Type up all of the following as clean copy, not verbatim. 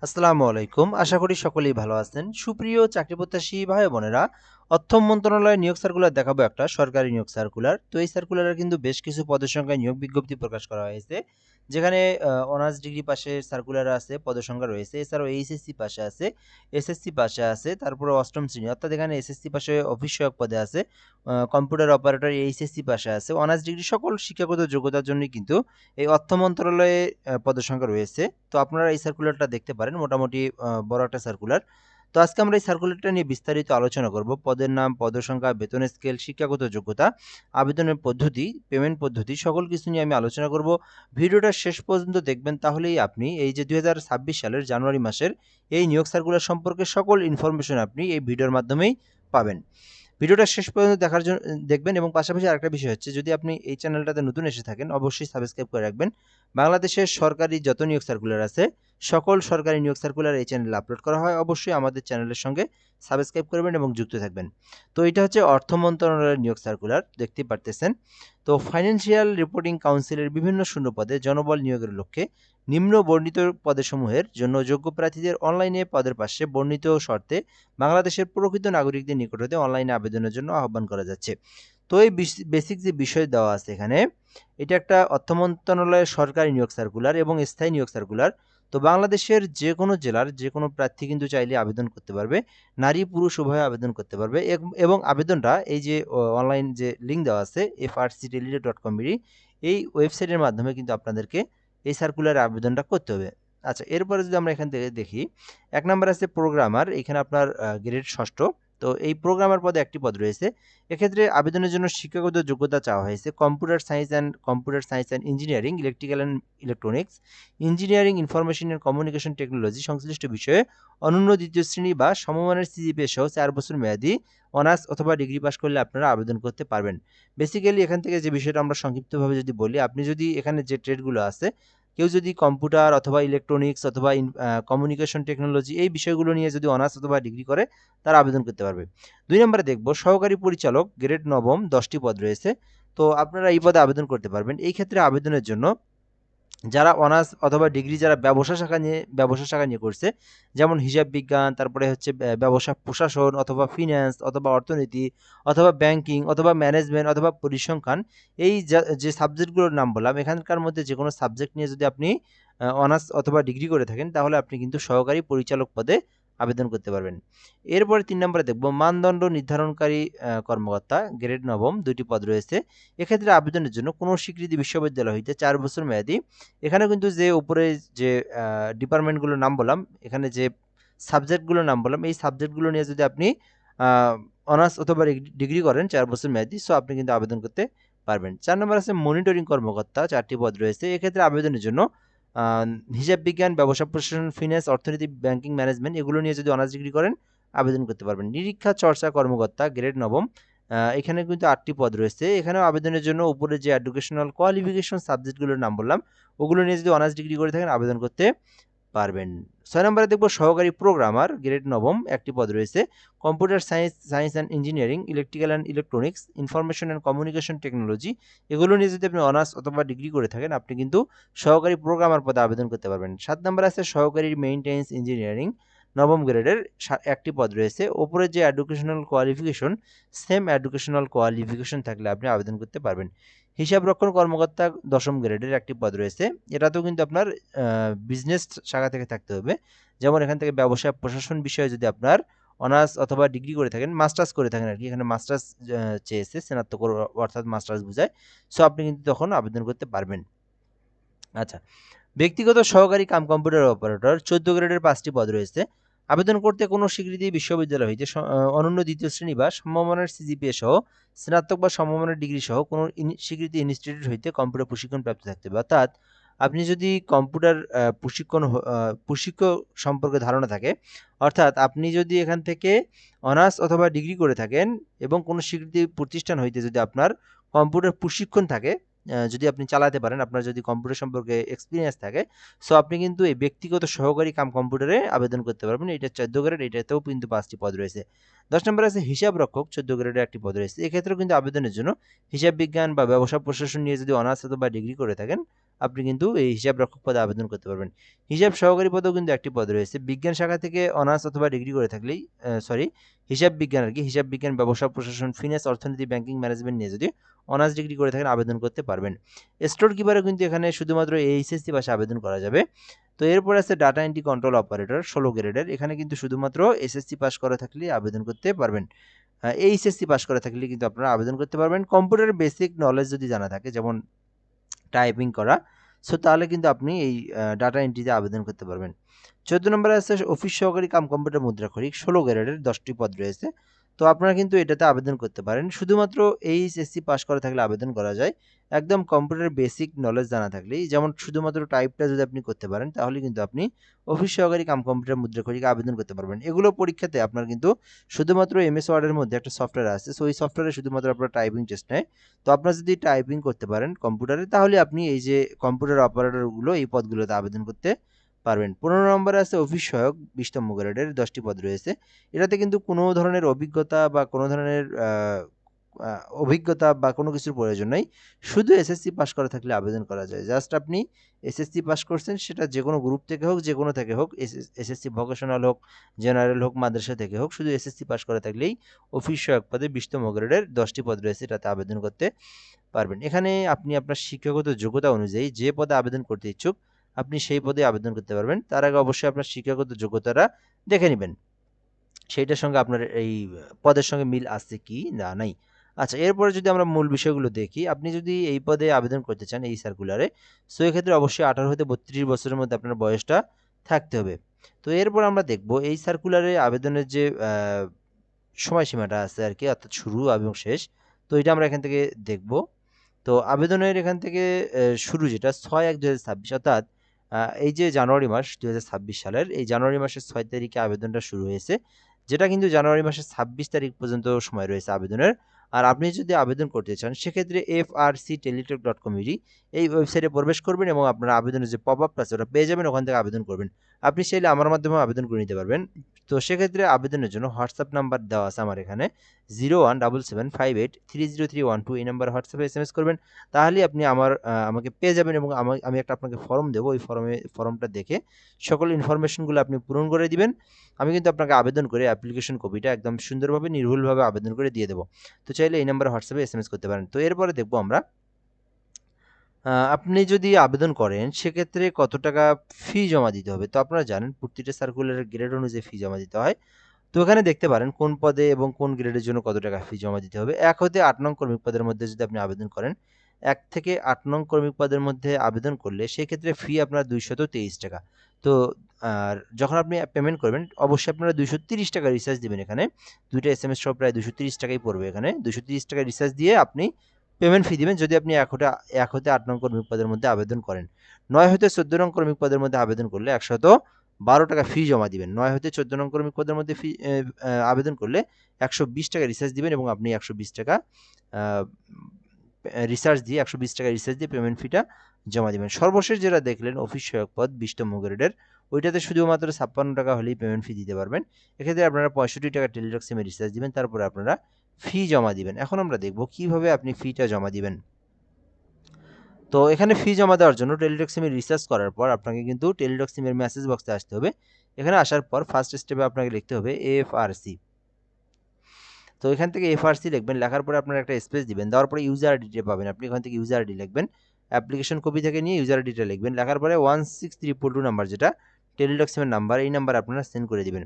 আসসালামু আলাইকুম। আশা করি সকলেই ভালো আছেন। সুপ্রিয় চাকরি প্রত্যাশী ভাই বোনেরা, অর্থ মন্ত্রণালয়ের নিয়োগ সার্কুলার দেখাবো একটা সরকারি নিয়োগ সার্কুলার। তো এই সার্কুলারে কিন্তু বেশ কিছু পদের সংখ্যায় নিয়োগ বিজ্ঞপ্তি প্রকাশ করা হয়েছে। যেখানে অনার্স ডিগ্রি পাশের সার্কুলার আছে, পদের সংখ্যা রয়েছে। এছাড়াও এইচএসসি পাশে আছে, এসএসসি পাশে আছে, তারপরে অষ্টম শ্রেণী অর্থাৎ এখানে এসএসসি পাশে অফিস সহায়ক পদে আছে, কম্পিউটার অপারেটর এইচএসসি পাশে আছে। অনার্স ডিগ্রি সকল শিক্ষাগত যোগ্যতার জন্যই কিন্তু এই অর্থ মন্ত্রণালয়ে পদের সংখ্যা রয়েছে। তো আপনারা এই সার্কুলারটা দেখতে পারেন, মোটামুটি বড় একটা সার্কুলার। তো আজকে আমরা এই সার্কুলারটা নিয়ে বিস্তারিত আলোচনা করব। পদের নাম, পদের সংখ্যা, বেতনের স্কেল, শিক্ষাগত যোগ্যতা, আবেদনের পদ্ধতি, পেমেন্ট পদ্ধতি সকল কিছু নিয়ে আমি আলোচনা করব। ভিডিওটা শেষ পর্যন্ত দেখবেন, তাহলেই আপনি এই যে 2026 সালের জানুয়ারি মাসের এই নিয়োগ সার্কুলার সম্পর্কে সকল ইনফরমেশন আপনি এই ভিডিওর মাধ্যমেই পাবেন। ভিডিওটা শেষ পর্যন্ত দেখার জন্য দেখবেন, এবং পাশাপাশি আরেকটা বিষয় হচ্ছে, যদি আপনি এই চ্যানেলটাতে নতুন এসে থাকেন অবশ্যই সাবস্ক্রাইব করে রাখবেন। বাংলাদেশের সরকারি যত নিয়োগ সার্কুলার আছে সকল সরকারি নিয়োগ সার্কুলার এই চ্যানেলে আপলোড করা হয়। অবশ্যই আমাদের চ্যানেলের সঙ্গে সাবস্ক্রাইব করবেন এবং যুক্ত থাকবেন। তো এটা হচ্ছে অর্থ মন্ত্রণালয়ের নিয়োগ সার্কুলার, দেখতেই পারতেছেন। তো ফাইন্যান্সিয়াল রিপোর্টিং কাউন্সিলের বিভিন্ন শূন্য পদে জনবল নিয়োগের লক্ষ্যে নিম্ন বর্ণিত পদসমূহের জন্য যোগ্য প্রার্থীদের অনলাইনে পদের পাশে বর্ণিত শর্তে বাংলাদেশের প্রকৃত নাগরিকদের নিকট হতে অনলাইনে আবেদনের জন্য আহ্বান করা যাচ্ছে। তো এই বেসিক যে বিষয় দেওয়া আছে এখানে, এটা একটা অর্থ মন্ত্রণালয়ের সরকারি নিয়োগ সার্কুলার এবং স্থায়ী নিয়োগ সার্কুলার। তো বাংলাদেশের যে কোনো জেলার যে কোনো প্রার্থী কিন্তু চাইলে আবেদন করতে পারবে, নারী পুরুষ উভয়ে আবেদন করতে পারবে। এবং আবেদনটা এই যে অনলাইন যে লিঙ্ক দেওয়া আছে frcteledo.com এই ওয়েবসাইটের মাধ্যমে কিন্তু আপনাদেরকে এই সার্কুলার আবেদনটা করতে হবে। আচ্ছা, এরপরে যদি আমরা এখান থেকে দেখি, ১ নাম্বার আছে প্রোগ্রামার, এখানে আপনার গ্রেড ৬ষ্ঠ। তো এই প্রোগ্রামার পদে একটি পদ রয়েছে। এক্ষেত্রে আবেদনের জন্য শিক্ষাগত যোগ্যতা চাওয়া হয়েছে computer science and engineering, electrical and electronics, engineering, information and communication technology সংশ্লিষ্ট বিষয়ে অনন্য দ্বিতীয় শ্রেণী বা সমমানের সিজিপিএ সহ ৪ বছর মেয়াদী অনার্স অথবা ডিগ্রি পাস করলে আপনারা আবেদন করতে পারবেন। বেসিক্যালি এখান থেকে যে বিষয়টা আমরা সংক্ষিপ্তভাবে যদি বলি, আপনি যদি এখানে যে ট্রেডগুলো আছে, কেউ যদি কম্পিউটার অথবা ইলেকট্রনিক্স অথবা কমিউনিকেশন টেকনোলজি এই বিষয়গুলো নিয়ে যদি অনার্স অথবা ডিগ্রি করে, তারা আবেদন করতে পারবে। ২ নম্বরে দেখব সহকারী পরিচালক, গ্রেড নবম, ১০টি পদ রয়েছে। তো আপনারা এই পদে আবেদন করতে পারবেন। এই ক্ষেত্রে আবেদনের জন্য যারা অনার্স অথবা ডিগ্রি যারা ব্যবসা শাখা নিয়ে করছে, যেমন হিসাব বিজ্ঞান, তারপরে হচ্ছে ব্যবসা প্রশাসন অথবা ফিন্যান্স অথবা অর্থনীতি অথবা ব্যাংকিং অথবা ম্যানেজমেন্ট অথবা পরিসংখ্যান, এই যে সাবজেক্টগুলোর নাম বললাম, এখানকার মধ্যে যে কোনো সাবজেক্ট নিয়ে যদি আপনি অনার্স অথবা ডিগ্রি করে থাকেন, তাহলে আপনি কিন্তু সহকারী পরিচালক পদে আবেদন করতে পারবেন। এরপরে ৩ নম্বরে দেখব মানদণ্ড নির্ধারণকারী কর্মকর্তা, গ্রেড নবম, ২টি পদ রয়েছে। এক্ষেত্রে আবেদনের জন্য কোনো স্বীকৃতি বিশ্ববিদ্যালয় হইতে ৪ বছর মেয়াদী। এখানে কিন্তু যে উপরে যে ডিপার্টমেন্টগুলোর নাম বললাম, এখানে যে সাবজেক্টগুলোর নাম বললাম, এই সাবজেক্টগুলো নিয়ে যদি আপনি অনার্স অথবা ডিগ্রি করেন ৪ বছর মেয়াদী, সো আপনি কিন্তু আবেদন করতে পারবেন। ৪ নম্বর আছে মনিটরিং কর্মকর্তা, ৪টি পদ রয়েছে। এক্ষেত্রে আবেদনের জন্য আ হিসাব বিজ্ঞান, ব্যবসা প্রশাসন, ফিন্যান্স, অর্থনীতি, ব্যাংকিং, ম্যানেজমেন্ট এগুলো নিয়ে যদি অনার্স ডিগ্রি করেন, আবেদন করতে পারবেন। নিরীক্ষা চর্চা কর্মকর্তা, গ্রেড নবম, এখানে কিন্তু ৮টি পদ রয়েছে। এখানেও আবেদনের জন্য উপরে যে এডুকেশনাল কোয়ালিফিকেশন সাবজেক্টগুলোর নাম বললাম, ওগুলো নিয়ে যদি অনার্স ডিগ্রি করে থাকেন, আবেদন করতে পারবেন। ৬ নম্বরে দেখব সহকারী প্রোগ্রামার, গ্রেড নবম, একটি পদ রয়েছে। Computer science and engineering, electrical and electronics, information and communication technology এগুলো নিয়ে যদি আপনি অনার্স অথবা ডিগ্রি করে থাকেন, আপনি কিন্তু সহকারী প্রোগ্রামার পদে আবেদন করতে পারবেন। ৭ নম্বরে আছে সহকারী মেইনটেন্যান্স ইঞ্জিনিয়ারিং, নবম গ্রেডের একটি পদ রয়েছে। ওপরে যে educational qualification, same educational qualification থাকলে আপনি আবেদন করতে পারবেন। হিসাবরক্ষণ কর্মকর্তা, ১০ম গ্রেডের একটি পদ রয়েছে। এটাতেও কিন্তু আপনার বিজনেস শাখা থেকে থাকতে হবে। যেমন এখান থেকে ব্যবসা প্রশাসন বিষয়ে যদি আপনার অনার্স অথবা ডিগ্রি করে থাকেন, মাস্টার্স করে থাকেন আরকি। এখানে মাস্টার্স চেয়েছে, স্নাতকোত্তর অর্থাৎ মাস্টার্স বোঝায়। সো আপনি কিন্তু তখন আবেদন করতে পারবেন। আচ্ছা, ব্যক্তিগত সহকারী কাম কম্পিউটার অপারেটর, ১৪ গ্রেডের ৫টি পদ রয়েছে। আবেদন করতে কোনো স্বীকৃতি বিশ্ববিদ্যালয় হইতে অনন্য দ্বিতীয় শ্রেণী বা সমমানের সিজিপিএ সহ স্নাতক বা সমমানের ডিগ্রি সহ কোনো স্বীকৃতি ইনস্টিটিউট হইতে কম্পিউটার প্রশিক্ষণ প্রাপ্ত থাকতে হবে। অর্থাৎ আপনি যদি কম্পিউটার প্রশিক্ষণ সম্পর্কে ধারণা থাকে, অর্থাৎ আপনি যদি এখান থেকে অনার্স অথবা ডিগ্রি করে থাকেন এবং কোনো স্বীকৃতি প্রতিষ্ঠান হইতে যদি আপনার কম্পিউটার প্রশিক্ষণ থাকে, যদি আপনি চালাতে পারেন, আপনার যদি কম্পিউটার সম্পর্কে এক্সপিরিয়েন্স থাকে, সো আপনি কিন্তু এই ব্যক্তিগত সহকারী কাম কম্পিউটারে আবেদন করতে পারবেন। এটা ১৪ গ্রেড, এটাতেও কিন্তু ৫টি পদ রয়েছে। ১০ নম্বরে আছে হিসাব রক্ষক, ১৪ গ্রেডের একটি পদ রয়েছে। এক্ষেত্রেও কিন্তু আবেদনের জন্য হিসাব বিজ্ঞান বা ব্যবসা প্রশাসন নিয়ে যদি অনার্স অথবা ডিগ্রি করে থাকেন, আপনি কিন্তু এই হিসাব রক্ষক পদে আবেদন করতে পারবেন। হিসাব সহকারী পদেও কিন্তু একটি পদ রয়েছে। বিজ্ঞান শাখা থেকে অনার্স অথবা ডিগ্রি করে থাকলেই হিসাব বিজ্ঞান আর কি, হিসাব বিজ্ঞান, ব্যবসা প্রশাসন, ফিন্যান্স, অর্থনীতি, ব্যাংকিং, ম্যানেজমেন্ট নিয়ে যদি অনার্স ডিগ্রি করে থাকেন আবেদন করতে পারবেন। স্টোর কিপারও কিন্তু এখানে শুধুমাত্র এইচএসসি পাশে আবেদন করা যাবে। তো এরপর আছে ডাটা এন্ট্রি কন্ট্রোল অপারেটর 16 গ্রেডের, এখানে কিন্তু শুধুমাত্র এসএসসি পাস করা থাকলেই আবেদন করতে পারবেন। এইচএসসি পাস করা থাকলে কিন্তু আপনারা আবেদন করতে পারবেন। কম্পিউটারের বেসিক নলেজ যদি জানা থাকে, যেমন টাইপিং করা, সো তাহলে কিন্তু আপনি এই ডাটা এন্ট্রিতে আবেদন করতে পারবেন। 14 নম্বরে আছে অফিস সহকারী কাম কম্পিউটার মুদ্রাক্ষরিক 16 গ্রেডের 10টি পদ রয়েছে। তো আপনারা কিন্তু এটাতে আবেদন করতে পারেন। শুধুমাত্র এইচএসসি পাস করা থাকলে আবেদন করা যায়। একদম কম্পিউটারের বেসিক নলেজ জানা থাকলেই, যেমন শুধুমাত্র টাইপটা যদি আপনি করতে পারেন তাহলে কিন্তু আপনি অফিস সহকারী কাম কম্পিউটার মুদ্রাক্ষরিকে আবেদন করতে পারবেন। এগুলো পরীক্ষাতে আপনার কিন্তু শুধুমাত্র এমএস ওয়ার্ডের মধ্যে একটা সফটওয়্যার আছে, সো ওই সফটওয়্যারে শুধুমাত্র আপনার টাইপিং টেস্ট নেয়। তো আপনারা যদি টাইপিং করতে পারেন কম্পিউটারে তাহলে আপনি এই যে কম্পিউটার অপারেটরগুলো এই পদগুলোতে আবেদন করতে পারবেন। 15 নম্বরে আছে অফিস সহায়ক 20তম গ্রেডের 10টি পদ রয়েছে। এটাতে কিন্তু কোনো ধরনের অভিজ্ঞতা বা কোনো ধরনের অভিজ্ঞতা বা কোনো কিছুর প্রয়োজন নাই। শুধু এসএসসি পাস করা থাকলে আবেদন করা যায়। জাস্ট আপনি এসএসসি পাস করছেন, সেটা যে কোনো গ্রুপ থেকে হোক, যে কোনো থেকে হোক, এসএসসি ভোকেশনাল হোক, জেনারেল হোক, মাদ্রাসা থেকে হোক, শুধু এসএসসি পাস করা থাকলেই অফিস সহায়ক পদে 20তম গ্রেডের 10টি পদ রয়েছে, এটাতে আবেদন করতে পারবেন। এখানে আপনি আপনার শিক্ষাগত যোগ্যতা অনুযায়ী যে পদে আবেদন করতে ইচ্ছুক আপনি সেই পদে আবেদন করতে পারবেন। তার আগে অবশ্যই আপনার শিক্ষাগত যোগ্যতাটা দেখে নেবেন, সেইটার সঙ্গে আপনার এই পদের সঙ্গে মিল আছে কি না নাই। আচ্ছা, এরপরে যদি আমরা মূল বিষয়গুলো দেখি, আপনি যদি এই পদে আবেদন করতে চান এই সার্কুলারে, সো এক্ষেত্রে অবশ্যই 18 হতে 32 বছরের মধ্যে আপনার বয়সটা থাকতে হবে। তো এরপর আমরা দেখব এই সার্কুলারে আবেদনের যে সময়সীমাটা আছে আর কি, অর্থাৎ শুরু এবং শেষ, তো এটা আমরা এখান থেকে দেখব। তো আবেদনের এখান থেকে শুরু যেটা 6/1/2026, অর্থাৎ এই যে জানুয়ারি মাস 2026 সালের এই জানুয়ারি মাসের 6 তারিখে আবেদনটা শুরু হয়েছে, যেটা কিন্তু জানুয়ারি মাসের 26 তারিখ পর্যন্ত সময় রয়েছে আবেদনের। আর আপনি যদি আবেদন করতে চান সেক্ষেত্রে frcteletalk.com এই ওয়েবসাইটে প্রবেশ করবেন এবং আপনার আবেদনের যে পপ আপটা আছে ওটা পেয়ে যাবেন, ওখান থেকে আবেদন করবেন। আপনি চাইলে আমার মাধ্যমে আবেদন করে নিতে পারবেন। তো সেক্ষেত্রে আবেদনের জন্য হোয়াটসঅ্যাপ নাম্বার দেওয়া আছে আমার এখানে 0177583031 এই নাম্বারে হোয়াটসঅ্যাপে এসএমএস করবেন, তাহলেই আপনি আমাকে পেয়ে যাবেন এবং আমি একটা আপনাকে ফর্ম দেবো, ওই ফর্মটা দেখে সকল ইনফরমেশনগুলো আপনি পূরণ করে দিবেন। আমি কিন্তু আপনাকে আবেদন করে অ্যাপ্লিকেশন কপিটা একদম সুন্দরভাবে নির্ভুলভাবে আবেদন করে দিয়ে দেবো। তো চাইলে এই নাম্বারে হোয়াটসঅ্যাপে এসএমএস করতে পারেন। তো এরপরে দেখবো আমরা আপনি যদি আবেদন করেন সেক্ষেত্রে কত টাকা ফি জমা দিতে হবে। তো আপনারা জানেন প্রতিটা সার্কুলারের গ্রেড অনুযায়ী ফি জমা দিতে হয়। তো এখানে দেখতে পারেন কোন পদে এবং কোন গ্রেডের জন্য কত টাকা ফি জমা দিতে হবে। 1 হতে 8 নং কর্মী পদের মধ্যে যদি আপনি আবেদন করেন, 1 থেকে 8 নং কর্মী পদের মধ্যে আবেদন করলে সেক্ষেত্রে ফি আপনার 223 টাকা। তো আর যখন আপনি পেমেন্ট করবেন অবশ্যই আপনারা 230 টাকা রিচার্জ দিবেন এখানে। 2টা এসএমএস সহ প্রায় 230 টাকাই পড়বে এখানে। 230 টাকা রিচার্জ দিয়ে আপনি পেমেন্ট ফি দিবেন যদি আপনি 1 হতে 8 নং কর্মী পদের মধ্যে আবেদন করেন। 9 হতে 14 নং কর্মী পদের মধ্যে আবেদন করলে 112 টাকা ফি জমা দিবেন। 9 হতে 14 নং কর্মী পদের মধ্যে আবেদন করলে 120 টাকা রিচার্জ দিবেন এবং আপনি 120 টাকা রিচার্জ দিয়ে 120 টাকা রিচার্জ দিয়ে পেমেন্ট ফিটা জমা দিবেন। সর্বশেষ যেটা দেখলেন অফিস সহায়ক পদ 20তম গ্রেডের, ওইটাতে শুধুমাত্র 56 টাকা হলেই পেমেন্ট ফি দিতে পারবেন। এক্ষেত্রে আপনারা 65 টাকা টেলিটক সিমে রিচার্জ দিবেন, তারপরে আপনারা ফি জমা দিবেন। এখন আমরা দেখব কিভাবে আপনি ফিটা জমা দিবেন। তো এখানে ফি জমা দেওয়ার জন্য টেলিটক সিমে রিচার্জ করার পর আপনাকে কিন্তু টেলিটক সিমের মেসেজ বক্সে আসতে হবে। এখানে আসার পর ফার্স্ট স্টেপে আপনাকে লিখতে হবে এফআরসি। তো এখান থেকে এফআরসি লিখবেন, লেখার পরে আপনারা একটা স্পেস দিবেন, দেওয়ার পরে ইউজার আইডিটা পাবেন, আপনি এখান থেকে ইউজার আইডি লিখবেন, অ্যাপ্লিকেশন কপি থেকে নিয়ে ইউজার আইডিটা লিখবেন, লেখার পরে 16342 নাম্বার যেটা টেলিটক সিমের নাম্বার, এই নাম্বার আপনারা সেন্ড করে দিবেন।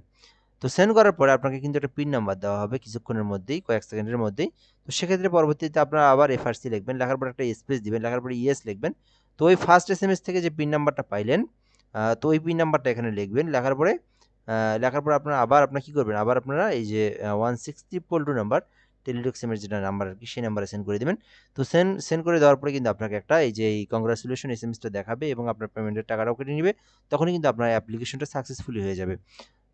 তো সেন্ড করার পরে আপনাকে কিন্তু একটা পিন নাম্বার দেওয়া হবে কিছুক্ষণের মধ্যেই, কয়েক সেকেন্ডের মধ্যেই। তো সেক্ষেত্রে পরবর্তীতে আপনারা আবার এফআরসি লিখবেন, লেখার পরে একটা স্পেস দিবেন, লেখার পরে ইয়েস লিখবেন। তো ওই ফার্স্ট এসএমএস থেকে যে পিন নাম্বারটা পাইলেন, তো ওই পিন নাম্বারটা এখানে লিখবেন, লেখার পর আপনারা কি করবেন, আবার আপনারা এই যে 16342 নাম্বার টেলিটক সিমের যেটা নাম্বার আর কি সেই নাম্বারে সেন্ড করে দিবেন। তো সেন্ড করে দেওয়ার পরে কিন্তু আপনাকে একটা এই যে এই কংগ্রাচুলেশন এসএমএসটা দেখাবে এবং আপনার পেমেন্টের টাকাটাও কেটে নিবে, তখনই কিন্তু আপনার অ্যাপ্লিকেশনটা সাকসেসফুলি হয়ে যাবে।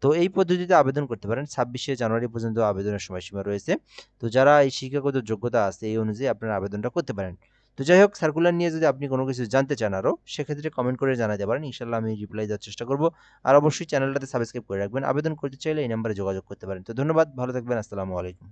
তো এই পদ্ধতিতে আবেদন করতে পারেন। 26শে জানুয়ারি পর্যন্ত আবেদনের সময়সীমা রয়েছে। তো যারা এই শিক্ষাগত যোগ্যতা আছে এই অনুযায়ী আপনারা আবেদনটা করতে পারেন। তো যাই হোক, সার্কুলার নিয়ে যদি আপনি কোনো কিছু জানতে চান আরও, সেক্ষেত্রে কমেন্ট করে জানাতে পারেন, ইনশাল্লাহ আমি রিপ্লাই দেওয়ার চেষ্টা করব। আর অবশ্যই চ্যানেলটাতে সাবস্ক্রাইব করে রাখবেন। আবেদন করতে চাইলে এই নাম্বারে যোগাযোগ করতে পারেন। তো ধন্যবাদ, ভালো থাকবেন, আসসালামু আলাইকুম।